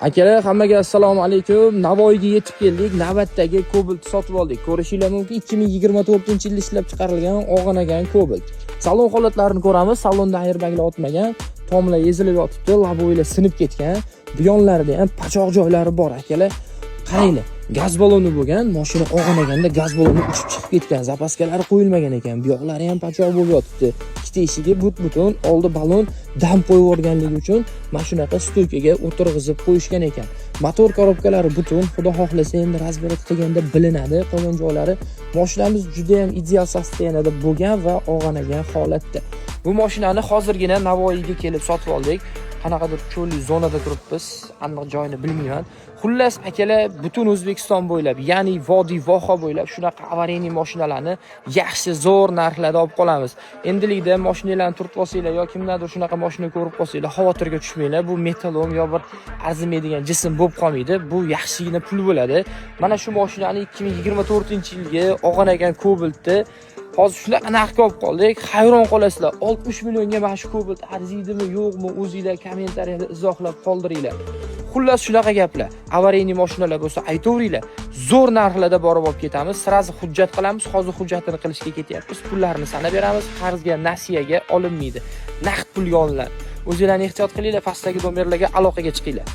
Akalar, hammaga assalomu alaykum. Navoiyga yetib keldik. Navbatdagi Cobalt sotib oldik. Ko'rishinglar mumkin, 2024-yilda ishlab chiqarilgan og'anagan Cobalt. Salon holatlarini ko'ramiz. Salonda airbaglar o'tmagan, tomlar ezilib yotibdi, laboylar sinib ketgan. Bu yonlarida ham pachoq joylari bor akalar. Qaranglar, gaz baloni bo'lgan, mashina og'anaganda gaz baloni uchib chiqib ketgan, zapaskalari qo'yilmagan ekan. Bu yoqlari ham pachoq bo'lib yotibdi. Ikkita eshigi but-butun, oldi balon dam qo'yib o'rganligi uchun mashinaga stoykaga o'tirg'izib qo'yishgan ekan. Motor korobkalari butun, xudo xohlasa endi razberet qilganda bilinadi. Qolgan joylari mashinamiz juda ham ideal sostoyanida bo'lgan va og'anagan holatda. Bu mashinani hozirgina Navoiyga kelib sotib oldik. Qanaqadir cho'lli zonada turibmiz, aniq joyini bilmayman. Xullas akalar, butun O'zbekiston bo'ylab, ya'ni vodiy voha bo'ylab shunaqa avariyli mashinalarni yaxshi zo'r narxlarda olib qolamiz. Endilikda mashinalarni turtib olsanglar yoki kimlardir shunaqa mashina ko'rib qolsanglar, xavotirga tushmanglar. Bu metalom yo bir arzimaydigan jism bo'lib qolmaydi. Bu yaxshigina pul bo'ladi. Mana shu mashinani 2024-yilgi og'anagan Cobaltni hozir shunaqa narxga olib qoldik. Hayron qolasizlar. 60 millionga mana shu Cobalt arziydimi, yo'qmi, o'zingizlar kommentariyada izohlab qoldiringlar. Xullas shunaqa gaplar. Avariyli mashinalar bo'lsa aytaveringlar. Zo'r narxlarda borib olib ketamiz. Sirazi hujjat qilamiz. Hozir hujjatini qilishga ketyapmiz. Pullarni sanab beramiz. Qarzga, nasiyaga olinmaydi. Naqd pulga olinadi. O'zingizlarni ehtiyot qilinglar, pastdagi nomerlarga aloqaga chiqinglar.